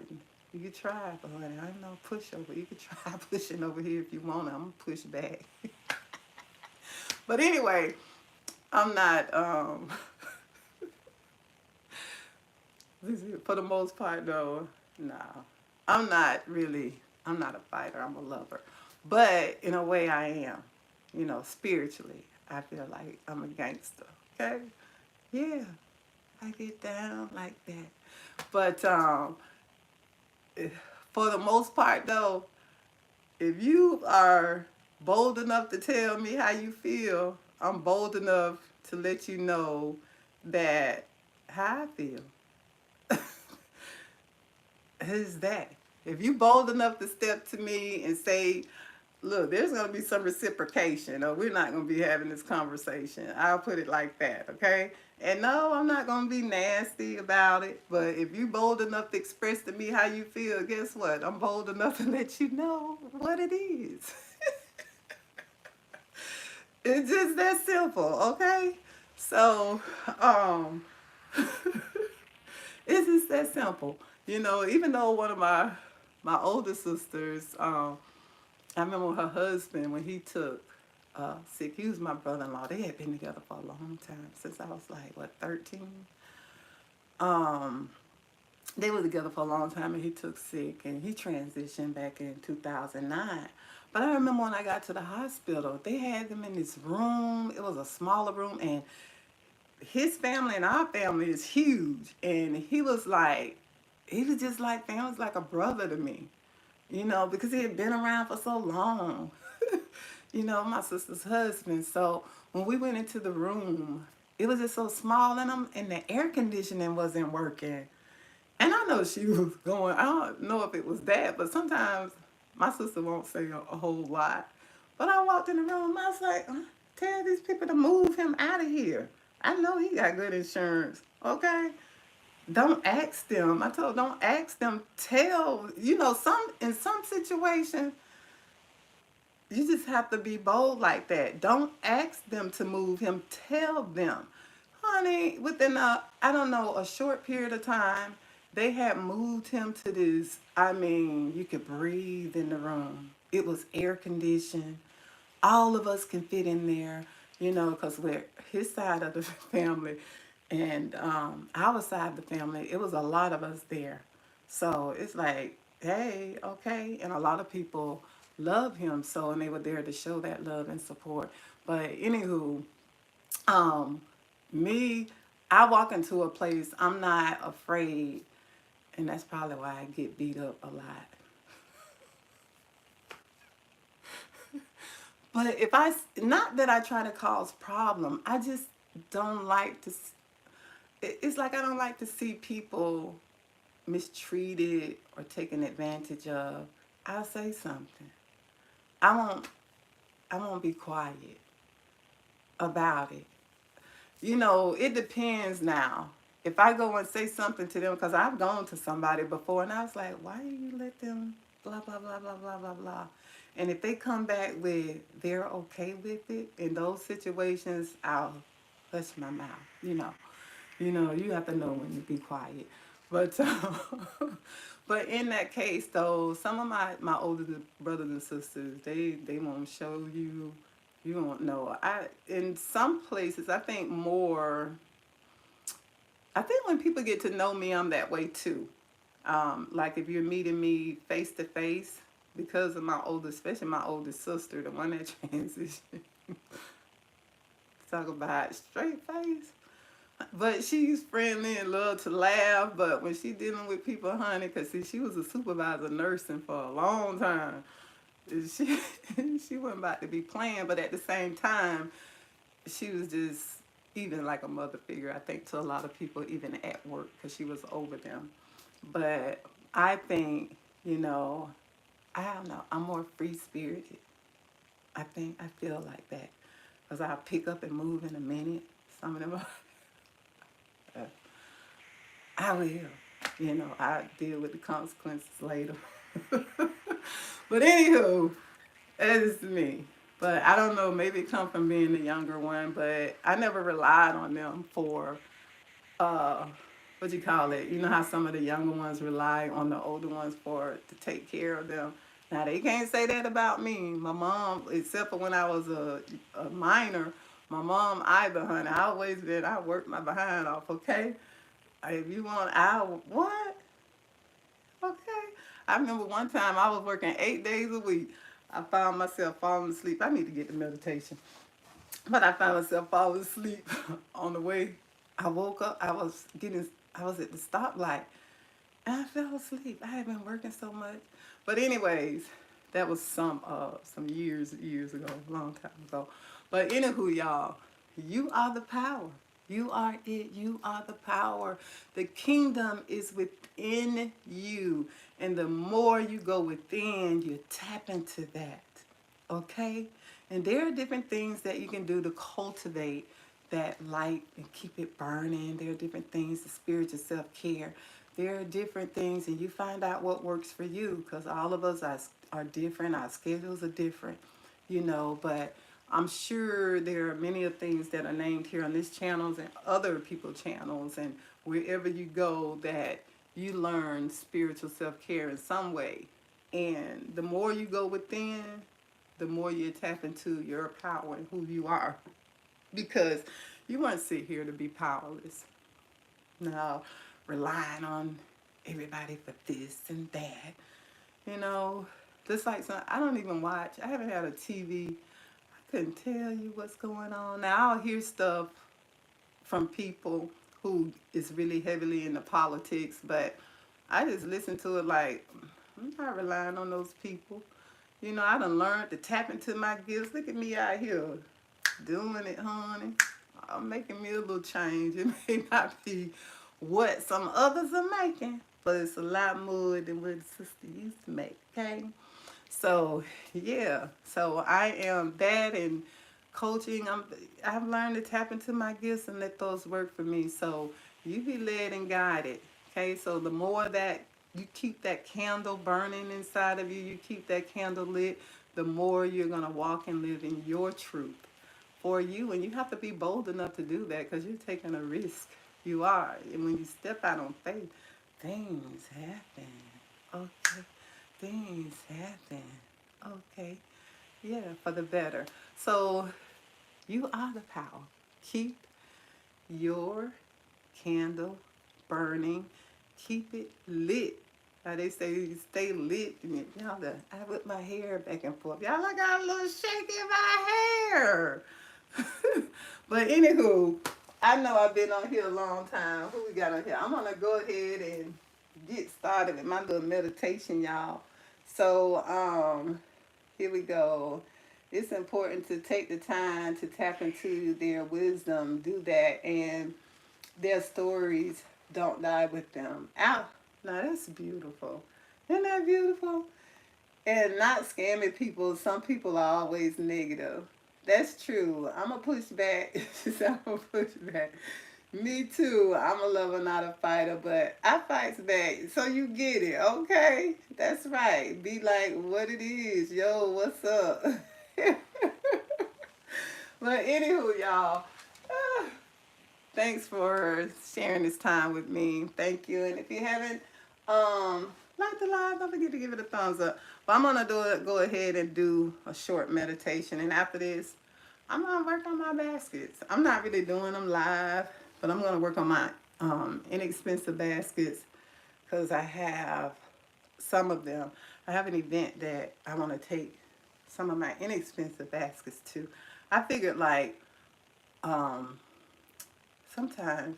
you can try, but honey, I'm no pushover. You can try pushing over here if you want. I'm going to push back. But anyway, I'm not, for the most part, though, no. I'm not a fighter. I'm a lover. But in a way, I am. Spiritually, I feel like I'm a gangster. Okay? Yeah, I get down like that. But for the most part, though, if you are bold enough to tell me how you feel, I'm bold enough to let you know that how I feel is that. If you bold enough to step to me and say, look, there's going to be some reciprocation, or we're not going to be having this conversation. I'll put it like that, okay? And no, I'm not going to be nasty about it, but if you bold enough to express to me how you feel, guess what? I'm bold enough to let you know what it is. It's just that simple, okay? So, it's just that simple. Even though one of my my older sisters, I remember her husband when he took sick. He was my brother-in-law. They had been together for a long time, since I was like, what, 13? Um, they were together for a long time, and he took sick, and he transitioned back in 2009. But I remember when I got to the hospital, they had them in this room. It was a smaller room, and his family and our family is huge. And he was just like family, was like a brother to me, because he had been around for so long. My sister's husband. So when we went into the room, it was just so small, and the air conditioning wasn't working. And I know she was going, I don't know if it was that, but sometimes my sister won't say a whole lot. But I walked in the room, I was like, tell these people to move him out of here. I know he got good insurance, okay? Don't ask them. I told, don't ask them. Tell, in some situations, you just have to be bold like that. Don't ask them to move him. Tell them. Honey, within I don't know, a short period of time, they had moved him to this. I mean, you could breathe in the room. It was air conditioned. All of us can fit in there, because we're his side of the family and our side of the family. It was a lot of us there. So it's like, hey, okay. And a lot of people love him. So, and they were there to show that love and support. But anywho, um, me, I walk into a place, I'm not afraid, and that's probably why I get beat up a lot. But not that I try to cause problem, I just don't like to, it's like I don't like to see people mistreated or taken advantage of. I'll say something. I won't, I won't be quiet about it. It depends now. If I go and say something to them, because I've gone to somebody before and I was like, why do you let them blah, blah, blah, blah, blah, blah, blah. And if they come back with they're okay with it, in those situations, I'll hush my mouth. You have to know when to be quiet. But but in that case, though, some of my older brothers and sisters, they won't show you. You won't know. In some places, I think more. I think when people get to know me, I'm that way too. Like if you're meeting me face to face, because of especially my oldest sister, the one that transitioned. Talk about straight face. But she's friendly and love to laugh. But when she dealing with people, honey, because see, she was a supervisor nursing for a long time. She she wasn't about to be playing, but at the same time, she was just even like a mother figure, I think, to a lot of people, even at work, because she was over them. But I think, I don't know, I'm more free spirited. I feel like that. Because I'll pick up and move in a minute. Some of them are, I will. I deal with the consequences later. But anywho, that is me. But I don't know, maybe it come from being the younger one, but I never relied on them for uh what you call it. You know how some of the younger ones rely on the older ones for to take care of them. Now they can't say that about me. My mom, except for when I was a minor, my mom either, honey. I worked my behind off, okay? If you want, what? Okay. I remember one time I was working 8 days a week. I found myself falling asleep. I need to get to meditation. But I found myself falling asleep on the way. I woke up, I was at the stoplight and I fell asleep. I had been working so much. But anyways, that was some years ago, a long time ago. But anywho, y'all, you are the power. You are it. You are the power. The kingdom is within you. And the more you go within, you tap into that. Okay? And there are different things that you can do to cultivate that light and keep it burning. There are different things, the spiritual self-care. There are different things, and you find out what works for you, because all of us are different. Our schedules are different, but I'm sure there are many of things that are named here on this channels and other people channels and wherever you go that you learn spiritual self-care in some way. And the more you go within, the more you tap into your power and who you are. Because you weren't sit here to be powerless. No, relying on everybody for this and that. You know, just like I don't even watch. I haven't had a TV. I couldn't tell you what's going on. Now I'll hear stuff from people who is really heavily into politics, but I just listen to it like I'm not relying on those people. You know, I done learned to tap into my gifts. Look at me out here doing it, honey. I'm making me a little change. It may not be what some others are making, but it's a lot more than what the sister used to make, okay? So, yeah. So I am that and coaching. I've learned to tap into my gifts and let those work for me. So you be led and guided, okay? So the more that you keep that candle burning inside of you, you keep that candle lit, the more you're going to walk and live in your truth for you. And you have to be bold enough to do that because you're taking a risk. You are. And when you step out on faith, things happen. Okay. Things happen. Okay. Yeah, for the better. So you are the power. Keep your candle burning. Keep it lit. They say stay lit. Y'all, I whip my hair back and forth. Y'all, I got a little shake in my hair. But anywho, I know I've been on here a long time. Who we got on here? I'm gonna go ahead and get started with my little meditation, y'all. So, here we go. It's important to take the time to tap into their wisdom, do that, and their stories don't die with them. Out. Now that's beautiful. Isn't that beautiful? And not scamming people. Some people are always negative. That's true. I'm going to push back. I'm going to push back. Me too. I'm a lover, not a fighter, but I fight back. So you get it, okay? That's right. Be like what it is. Yo, what's up? But anywho, y'all, ah, thanks for sharing this time with me. Thank you. And if you haven't liked the live, don't forget to give it a thumbs up. But I'm gonna go ahead and do a short meditation, and after this, I'm gonna work on my baskets. I'm not really doing them live, but I'm gonna work on my inexpensive baskets because I have some of them. I have an event that I want to take some of my inexpensive baskets to. I figured like um, sometimes,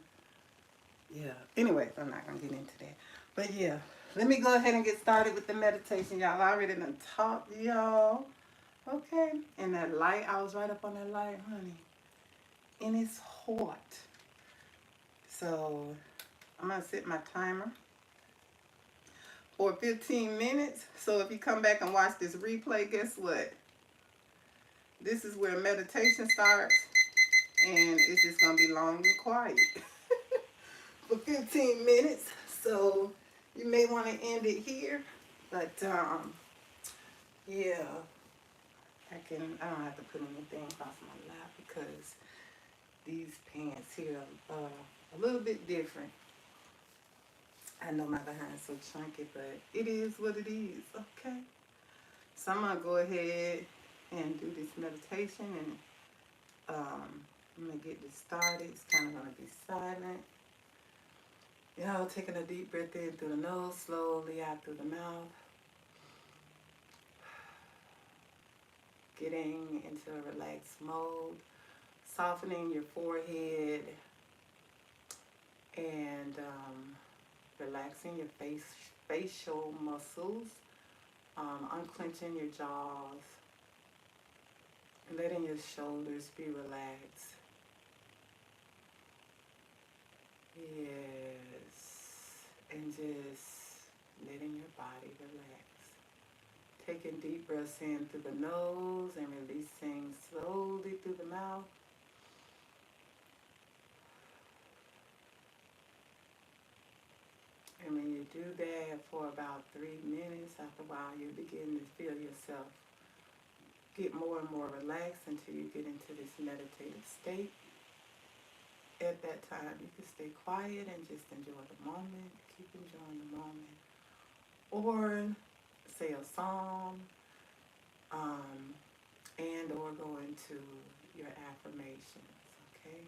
yeah. Anyways, I'm not gonna get into that. But yeah, let me go ahead and get started with the meditation, y'all. I already done talked to y'all. Okay. And that light, I was right up on that light, honey. And it's hot. So I'm gonna set my timer for 15 minutes. So if you come back and watch this replay, guess what? This is where meditation starts, and it's just gonna be long and quiet for 15 minutes. So you may want to end it here, but yeah, I don't have to put anything across my lap because these pants here are a little bit different. I know my behind's so chunky, but it is what it is. Okay. So I'm gonna go ahead and do this meditation, and I'm gonna get this started. It's kind of gonna be silent. Taking a deep breath in through the nose, slowly out through the mouth. Getting into a relaxed mode, softening your forehead, and relaxing your facial muscles, unclenching your jaws, letting your shoulders be relaxed. Yes, and just letting your body relax. Taking deep breaths in through the nose and releasing slowly through the mouth. And when you do that for about 3 minutes, after a while you begin to feel yourself get more and more relaxed until you get into this meditative state. at that time, you can stay quiet and just enjoy the moment, keep enjoying the moment, or say a song, um, and or go into your affirmations, okay?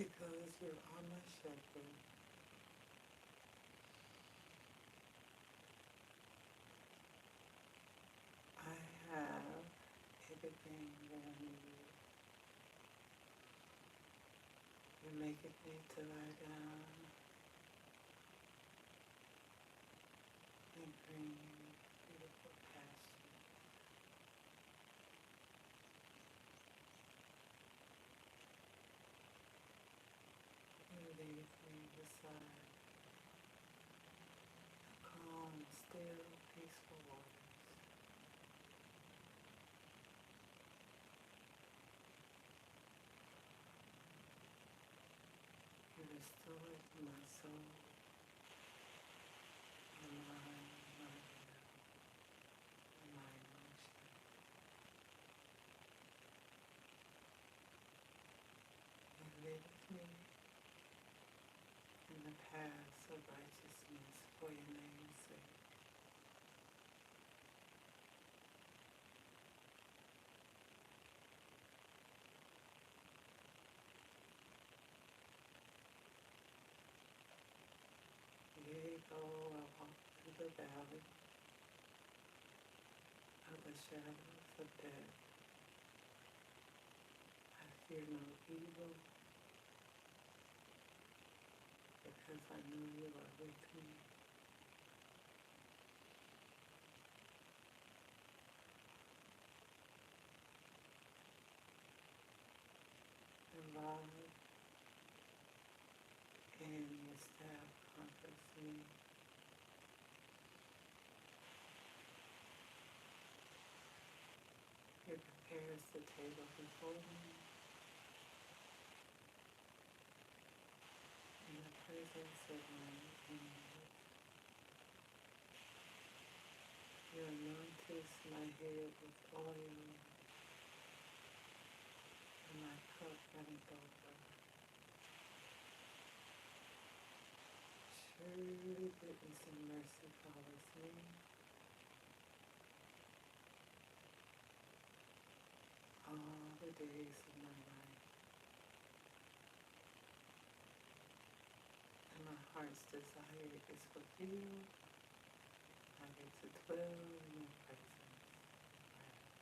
because you're on my shepherd. I have everything that I need. You maketh me to lie down in green, beautiful pasture. You lead me beside calm, still, peaceful waters. You restore my soul, my mind, my will, and my emotions. You lead me in the paths of righteousness for your name's sake. Yea, though I walk through the valley of the shadows of death, I fear no evil, because I know you are with me. Your rod and your staff comforts me. It prepares the table before me in the presence of my enemies. You anointest my head with oil, and my cup runneth over. Surely goodness and mercy follows me all the days of my life, and my heart's desire is fulfilled. I get to dwell in your presence forever.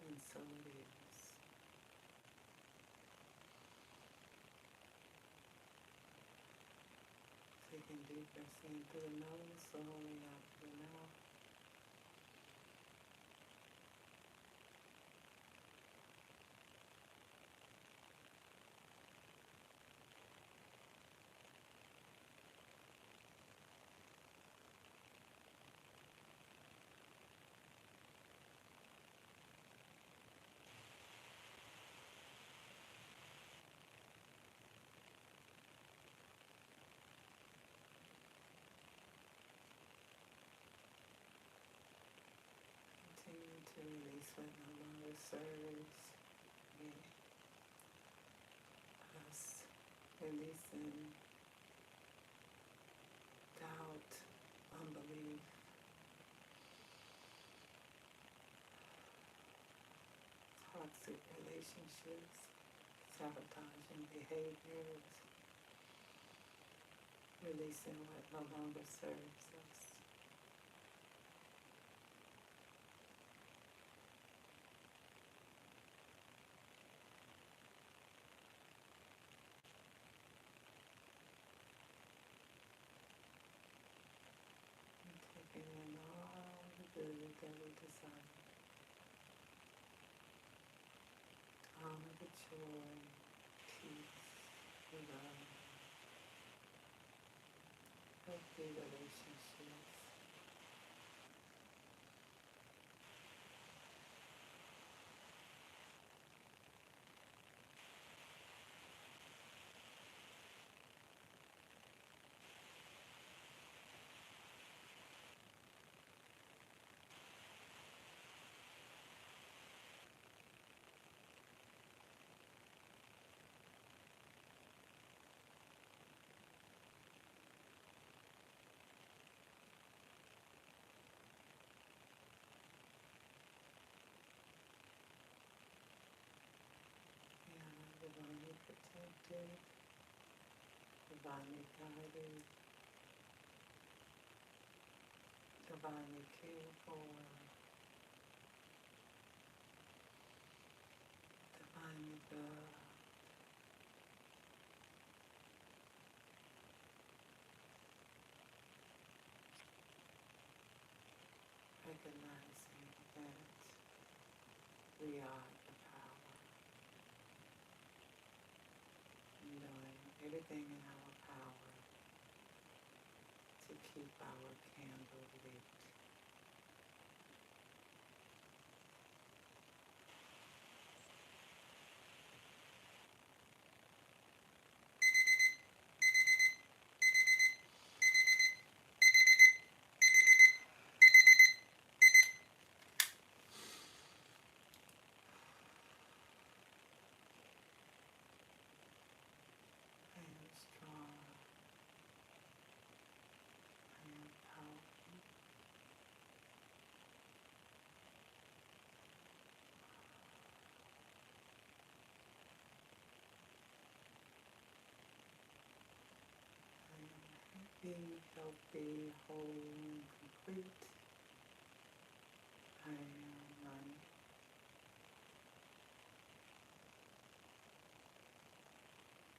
And so it is. Taking deep breaths in through the nose, slowly out through the mouth. Continue to release what no longer serves me. Us releasing doubt, unbelief, toxic relationships, sabotaging behaviors, releasing what no longer serves us. And taking in all the good that we desire, all of the joy, peace, love, healthy relationships, protected, divinely guided, divinely cared for, divinely loved. Recognizing that we are the power, and doing everything in our power to keep our candle lit. I am strong, I am powerful, I am happy, healthy, whole, and complete. I am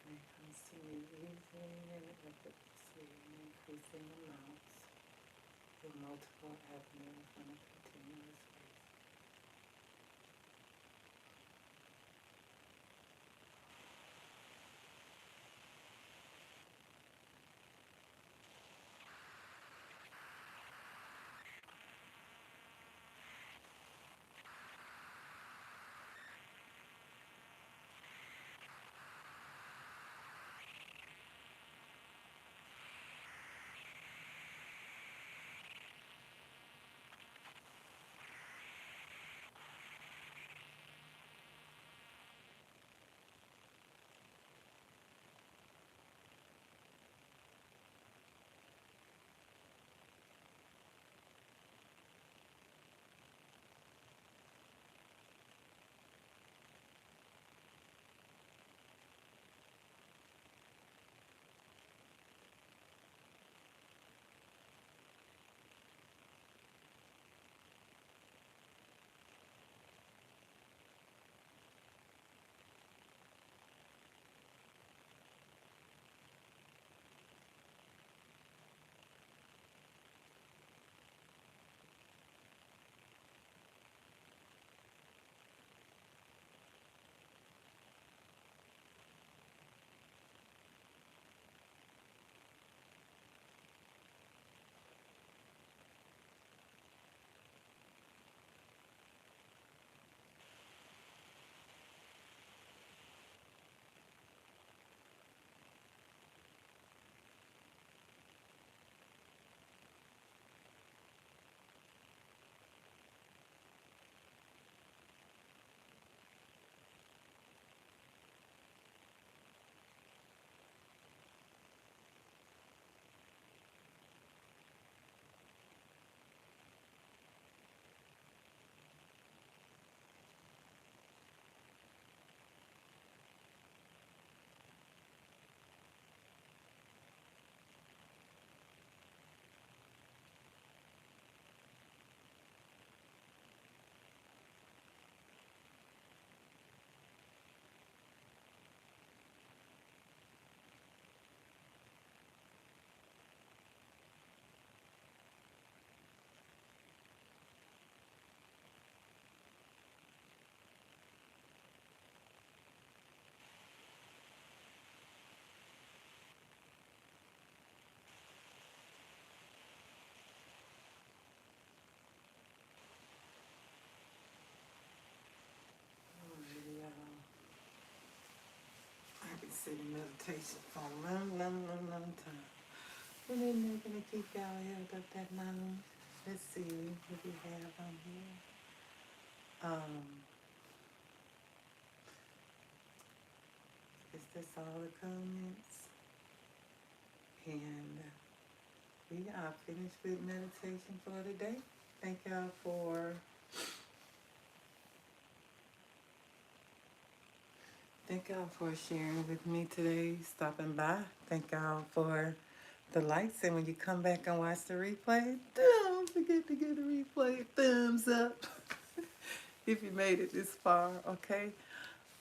when it comes to me easily and effortlessly increasing amounts through multiple avenues on a continuous basis. Alrighty, I've been sitting in meditation for a long time. And then they're gonna keep y'all held up that long. Let's see what we have on here. Is this all the comments? And we are finished with meditation for today. Thank y'all for Thank y'all for sharing with me today, stopping by. Thank y'all for the likes. And when you come back and watch the replay, don't forget to give the replay a thumbs up if you made it this far, okay?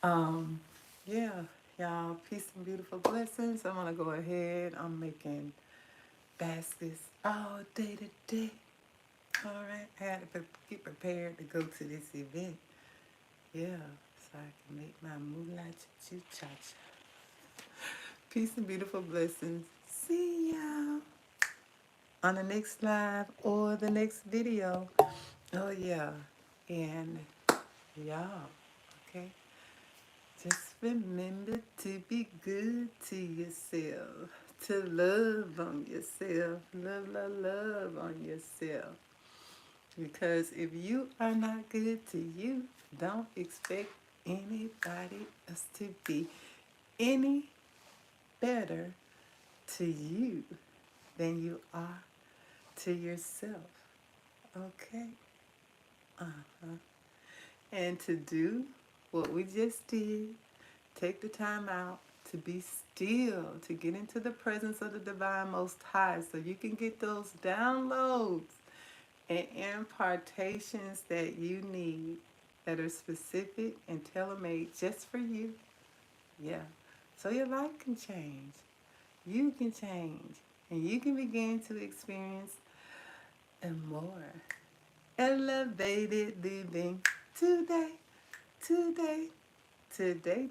Um, yeah, y'all, peace and beautiful blessings. I'm gonna go ahead. I'm making baskets all day today. All right, I had to get prepared to go to this event. Yeah, so I can make my moolah choo cha cha. Peace and beautiful blessings. See y'all on the next live or the next video. Oh yeah, and y'all, okay. Just remember to be good to yourself, to love on yourself, love on yourself. Because if you are not good to you, don't expect anybody else to be any better to you than you are to yourself. Okay? Uh-huh. And to do what we just did, take the time out to be still, to get into the presence of the Divine Most High so you can get those downloads and impartations that you need that are specific and tailor-made just for you. Yeah. So your life can change. You can change. And you can begin to experience and more elevated living today, today, today.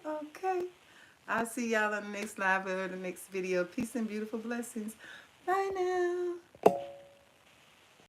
Okay. I'll see y'all on the next live or the next video. Peace and beautiful blessings. Bye now.